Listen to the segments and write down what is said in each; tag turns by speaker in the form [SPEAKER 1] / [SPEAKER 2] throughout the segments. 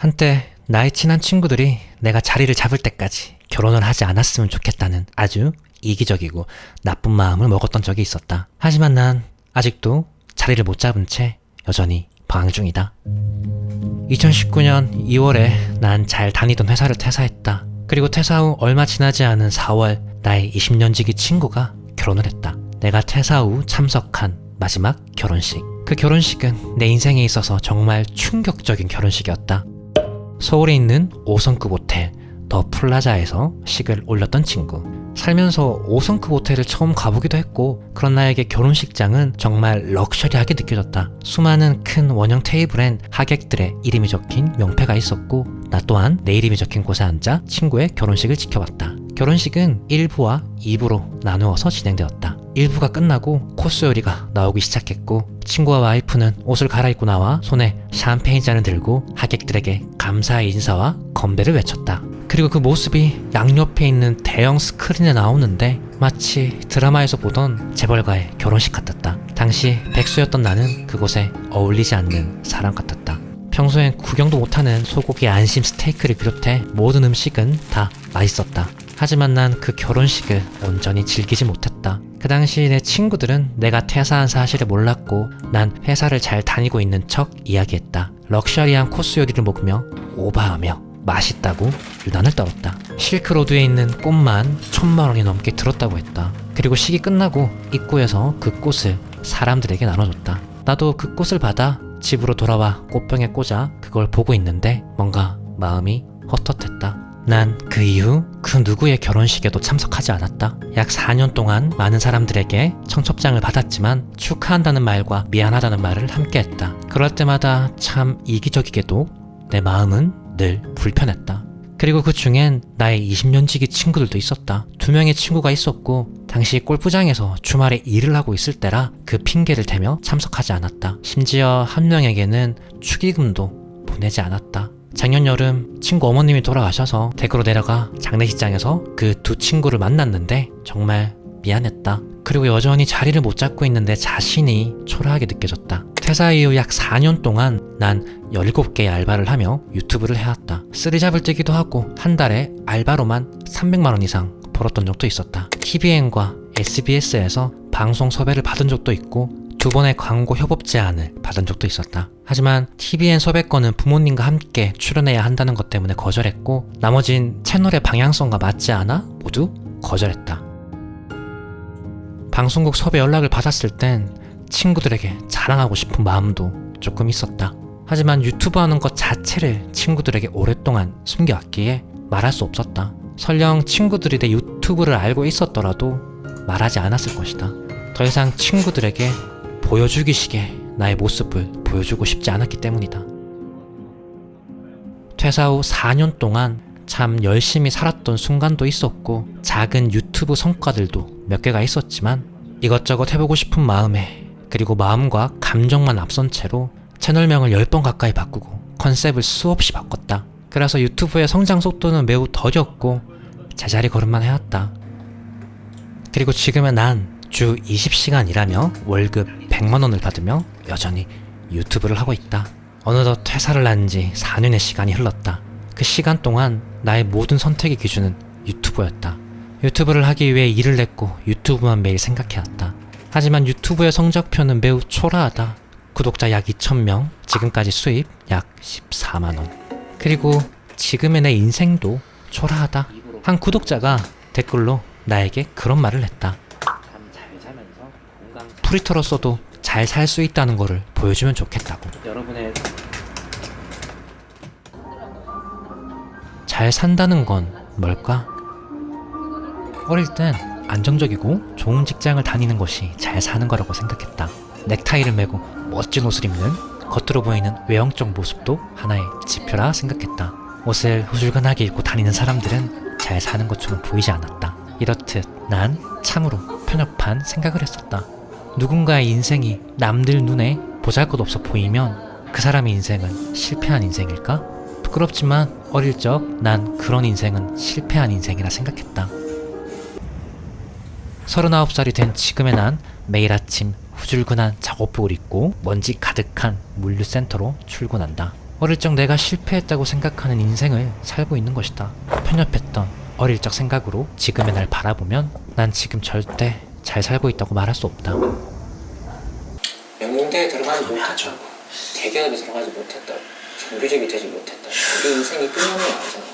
[SPEAKER 1] 한때 나의 친한 친구들이 내가 자리를 잡을 때까지 결혼을 하지 않았으면 좋겠다는 아주 이기적이고 나쁜 마음을 먹었던 적이 있었다. 하지만 난 아직도 자리를 못 잡은 채 여전히 방황 중이다. 2019년 2월에 난 잘 다니던 회사를 퇴사했다. 그리고 퇴사 후 얼마 지나지 않은 4월 나의 20년지기 친구가 결혼을 했다. 내가 퇴사 후 참석한 마지막 결혼식. 그 결혼식은 내 인생에 있어서 정말 충격적인 결혼식이었다. 서울에 있는 5성급 호텔 더 플라자에서 식을 올렸던 친구. 살면서 5성급 호텔을 처음 가보기도 했고 그런 나에게 결혼식장은 정말 럭셔리하게 느껴졌다. 수많은 큰 원형 테이블엔 하객들의 이름이 적힌 명패가 있었고 나 또한 내 이름이 적힌 곳에 앉아 친구의 결혼식을 지켜봤다. 결혼식은 1부와 2부로 나누어서 진행되었다. 1부가 끝나고 코스 요리가 나오기 시작했고 친구와 와이프는 옷을 갈아입고 나와 손에 샴페인 잔을 들고 하객들에게 감사의 인사와 건배를 외쳤다. 그리고 그 모습이 양옆에 있는 대형 스크린에 나오는데 마치 드라마에서 보던 재벌가의 결혼식 같았다. 당시 백수였던 나는 그곳에 어울리지 않는 사람 같았다. 평소엔 구경도 못하는 소고기 안심 스테이크를 비롯해 모든 음식은 다 맛있었다. 하지만 난 그 결혼식을 온전히 즐기지 못했다. 그 당시 내 친구들은 내가 퇴사한 사실을 몰랐고 난 회사를 잘 다니고 있는 척 이야기했다. 럭셔리한 코스 요리를 먹으며 오바하며 맛있다고 유난을 떨었다. 실크로드에 있는 꽃만 1,000만 원이 넘게 들었다고 했다. 그리고 식이 끝나고 입구에서 그 꽃을 사람들에게 나눠줬다. 나도 그 꽃을 받아 집으로 돌아와 꽃병에 꽂아 그걸 보고 있는데 뭔가 마음이 헛헛했다. 난 그 이후 그 누구의 결혼식에도 참석하지 않았다. 약 4년 동안 많은 사람들에게 청첩장을 받았지만 축하한다는 말과 미안하다는 말을 함께 했다. 그럴 때마다 참 이기적이게도 내 마음은 늘 불편했다. 그리고 그 중엔 나의 20년지기 친구들도 있었다. 2명의 친구가 있었고 당시 골프장에서 주말에 일을 하고 있을 때라 그 핑계를 대며 참석하지 않았다. 심지어 한 명에게는 축의금도 보내지 않았다. 작년 여름 친구 어머님이 돌아가셔서 댁으로 내려가 장례식장에서 그 2 친구를 만났는데 정말 미안했다. 그리고 여전히 자리를 못 잡고 있는 내 자신이 초라하게 느껴졌다. 퇴사 이후 약 4년 동안 난 17개의 알바를 하며 유튜브를 해왔다. 쓰리잡을 뛰기도 하고 한 달에 알바로만 300만원 이상 벌었던 적도 있었다. TVN과 SBS에서 방송 섭외를 받은 적도 있고 2번의 광고 협업 제안을 받은 적도 있었다. 하지만 TVN 섭외권은 부모님과 함께 출연해야 한다는 것 때문에 거절했고 나머진 채널의 방향성과 맞지 않아 모두 거절했다. 방송국 섭외 연락을 받았을 땐 친구들에게 자랑하고 싶은 마음도 조금 있었다. 하지만 유튜브 하는 것 자체를 친구들에게 오랫동안 숨겨왔기에 말할 수 없었다. 설령 친구들이 내 유튜브를 알고 있었더라도 말하지 않았을 것이다. 더 이상 친구들에게 보여주기식의 나의 모습을 보여주고 싶지 않았기 때문이다. 퇴사 후 4년 동안 참 열심히 살았던 순간도 있었고 작은 유튜브 성과들도 몇 개가 있었지만 이것저것 해보고 싶은 마음에 그리고 마음과 감정만 앞선 채로 채널명을 10번 가까이 바꾸고 컨셉을 수없이 바꿨다. 그래서 유튜브의 성장 속도는 매우 더뎠고 제자리 걸음만 해왔다. 그리고 지금은 난 주 20시간 일하며 월급 100만원을 받으며 여전히 유튜브를 하고 있다. 어느덧 퇴사를 한 지 4년의 시간이 흘렀다. 그 시간 동안 나의 모든 선택의 기준은 유튜브였다. 유튜브를 하기 위해 일을 냈고 유튜브만 매일 생각해왔다. 하지만 유튜브의 성적표는 매우 초라하다. 구독자 약 2,000명, 지금까지 수입 약 14만원. 그리고 지금의 내 인생도 초라하다. 한 구독자가 댓글로 나에게 그런 말을 했다. 프리터로서도 잘 살 수 있다는 거를 보여주면 좋겠다고. 여러분의 잘 산다는 건 뭘까? 어릴 땐 안정적이고 좋은 직장을 다니는 것이 잘 사는 거라고 생각했다. 넥타이를 매고 멋진 옷을 입는 겉으로 보이는 외형적 모습도 하나의 지표라 생각했다. 옷을 후줄근하게 입고 다니는 사람들은 잘 사는 것처럼 보이지 않았다. 이렇듯 난 참으로 편협한 생각을 했었다. 누군가의 인생이 남들 눈에 보잘것없어 보이면 그 사람의 인생은 실패한 인생일까? 부끄럽지만 어릴 적 난 그런 인생은 실패한 인생이라 생각했다. 39살이 된 지금의 난 매일 아침 후줄근한 작업복을 입고 먼지 가득한 물류센터로 출근한다. 어릴 적 내가 실패했다고 생각하는 인생을 살고 있는 것이다. 편협했던 어릴 적 생각으로 지금의 날 바라보면 난 지금 절대 잘 살고 있다고 말할 수 없다.
[SPEAKER 2] 명문대에 들어가지 못했다고, 대기업에 들어가지 못했다고, 정규직이 되지 못했다고, 우리 인생이 끝나는 게 아니잖아.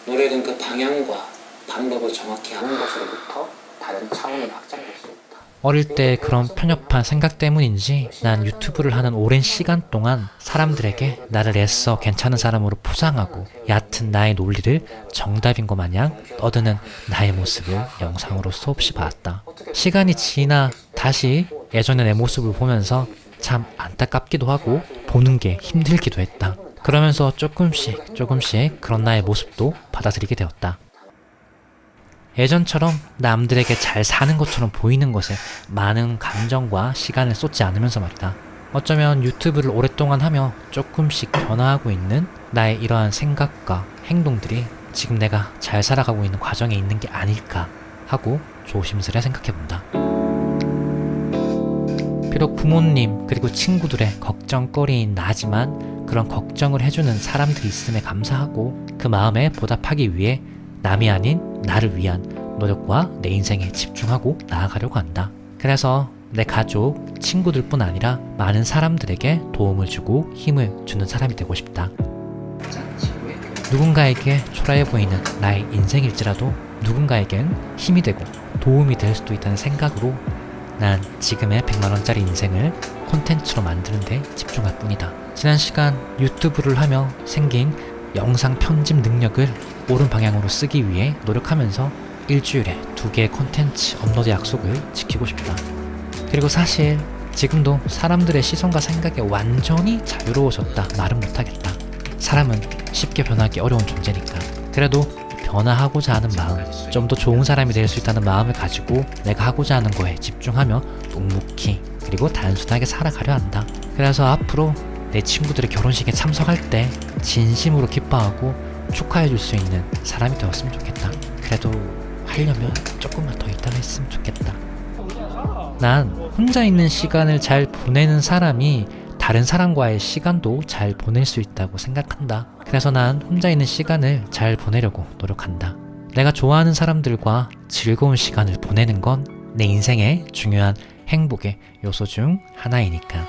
[SPEAKER 2] 노력은 그 방향과 방법을 정확히 하는 것으로부터 다른 차원으로 확장될 수 있다.
[SPEAKER 1] 어릴 때 그런 편협한 생각 때문인지 난 유튜브를 하는 오랜 시간 동안 사람들에게 나를 애써 괜찮은 사람으로 포장하고 얕은 나의 논리를 정답인 것 마냥 떠드는 나의 모습을 영상으로 수없이 봤다. 시간이 지나 다시 예전의 내 모습을 보면서 참 안타깝기도 하고 보는 게 힘들기도 했다. 그러면서 조금씩 그런 나의 모습도 받아들이게 되었다. 예전처럼 남들에게 잘 사는 것처럼 보이는 것에 많은 감정과 시간을 쏟지 않으면서 말이다. 어쩌면 유튜브를 오랫동안 하며 조금씩 변화하고 있는 나의 이러한 생각과 행동들이 지금 내가 잘 살아가고 있는 과정에 있는 게 아닐까 하고 조심스레 생각해본다. 비록 부모님 그리고 친구들의 걱정거리인 나지만 그런 걱정을 해주는 사람들이 있음에 감사하고 그 마음에 보답하기 위해 남이 아닌 나를 위한 노력과 내 인생에 집중하고 나아가려고 한다. 그래서 내 가족, 친구들뿐 아니라 많은 사람들에게 도움을 주고 힘을 주는 사람이 되고 싶다. 누군가에게 초라해 보이는 나의 인생일지라도 누군가에겐 힘이 되고 도움이 될 수도 있다는 생각으로 난 지금의 100만원짜리 인생을 콘텐츠로 만드는 데 집중할 뿐이다. 지난 시간 유튜브를 하며 생긴 영상 편집 능력을 옳은 방향으로 쓰기 위해 노력하면서 일주일에 2개의 콘텐츠 업로드 약속을 지키고 싶다. 그리고 사실 지금도 사람들의 시선과 생각에 완전히 자유로워졌다 말은 못하겠다. 사람은 쉽게 변하기 어려운 존재니까. 그래도 변화하고자 하는 마음, 좀 더 좋은 사람이 될 수 있다는 마음을 가지고 내가 하고자 하는 거에 집중하며 묵묵히 그리고 단순하게 살아가려 한다. 그래서 앞으로 내 친구들의 결혼식에 참석할 때 진심으로 기뻐하고 축하해 줄 수 있는 사람이 되었으면 좋겠다. 그래도 하려면 조금만 더 있다가 했으면 좋겠다. 난 혼자 있는 시간을 잘 보내는 사람이 다른 사람과의 시간도 잘 보낼 수 있다고 생각한다. 그래서 난 혼자 있는 시간을 잘 보내려고 노력한다. 내가 좋아하는 사람들과 즐거운 시간을 보내는 건 내 인생의 중요한 행복의 요소 중 하나이니까.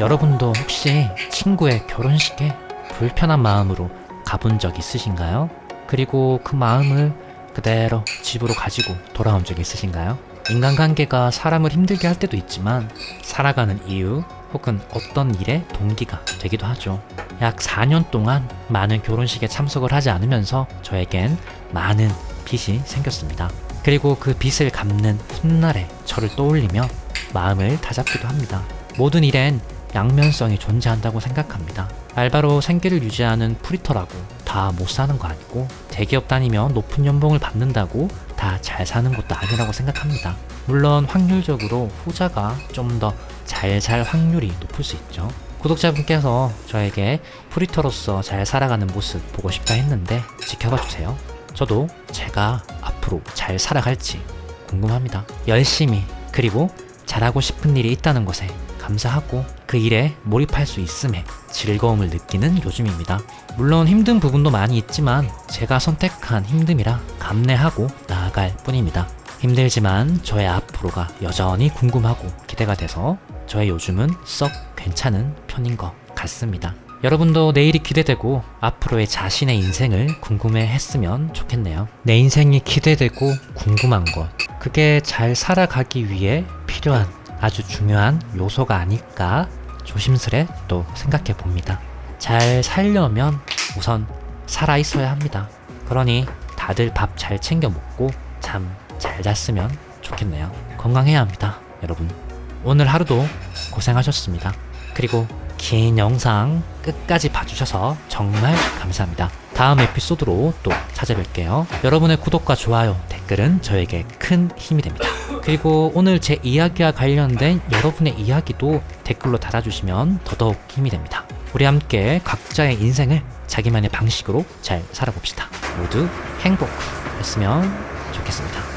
[SPEAKER 1] 여러분도 혹시 친구의 결혼식에 불편한 마음으로 가본 적 있으신가요? 그리고 그 마음을 그대로 집으로 가지고 돌아온 적 있으신가요? 인간관계가 사람을 힘들게 할 때도 있지만 살아가는 이유 혹은 어떤 일의 동기가 되기도 하죠. 약 4년 동안 많은 결혼식에 참석을 하지 않으면서 저에겐 많은 빚이 생겼습니다. 그리고 그 빚을 갚는 훗날에 저를 떠올리며 마음을 다잡기도 합니다. 모든 일엔 양면성이 존재한다고 생각합니다. 알바로 생계를 유지하는 프리터라고 다 못 사는 거 아니고 대기업 다니면 높은 연봉을 받는다고 다 잘 사는 것도 아니라고 생각합니다. 물론 확률적으로 후자가 좀 더 잘 살 확률이 높을 수 있죠. 구독자분께서 저에게 프리터로서 잘 살아가는 모습 보고 싶다 했는데 지켜봐 주세요. 저도 제가 앞으로 잘 살아갈지 궁금합니다. 열심히 그리고 잘하고 싶은 일이 있다는 것에 감사하고 그 일에 몰입할 수 있음에 즐거움을 느끼는 요즘입니다. 물론 힘든 부분도 많이 있지만 제가 선택한 힘듦이라 감내하고 나아갈 뿐입니다. 힘들지만 저의 앞으로가 여전히 궁금하고 기대가 돼서 저의 요즘은 썩 괜찮은 편인 것 같습니다. 여러분도 내일이 기대되고 앞으로의 자신의 인생을 궁금해 했으면 좋겠네요. 내 인생이 기대되고 궁금한 것, 그게 잘 살아가기 위해 필요한 아주 중요한 요소가 아닐까 조심스레 또 생각해 봅니다. 잘 살려면 우선 살아 있어야 합니다. 그러니 다들 밥 잘 챙겨 먹고 잠 잘 잤으면 좋겠네요. 건강해야 합니다, 여러분. 오늘 하루도 고생하셨습니다. 그리고 긴 영상 끝까지 봐주셔서 정말 감사합니다. 다음 에피소드로 또 찾아뵐게요. 여러분의 구독과 좋아요, 댓글은 저에게 큰 힘이 됩니다. 그리고 오늘 제 이야기와 관련된 여러분의 이야기도 댓글로 달아주시면 더더욱 힘이 됩니다. 우리 함께 각자의 인생을 자기만의 방식으로 잘 살아봅시다. 모두 행복했으면 좋겠습니다.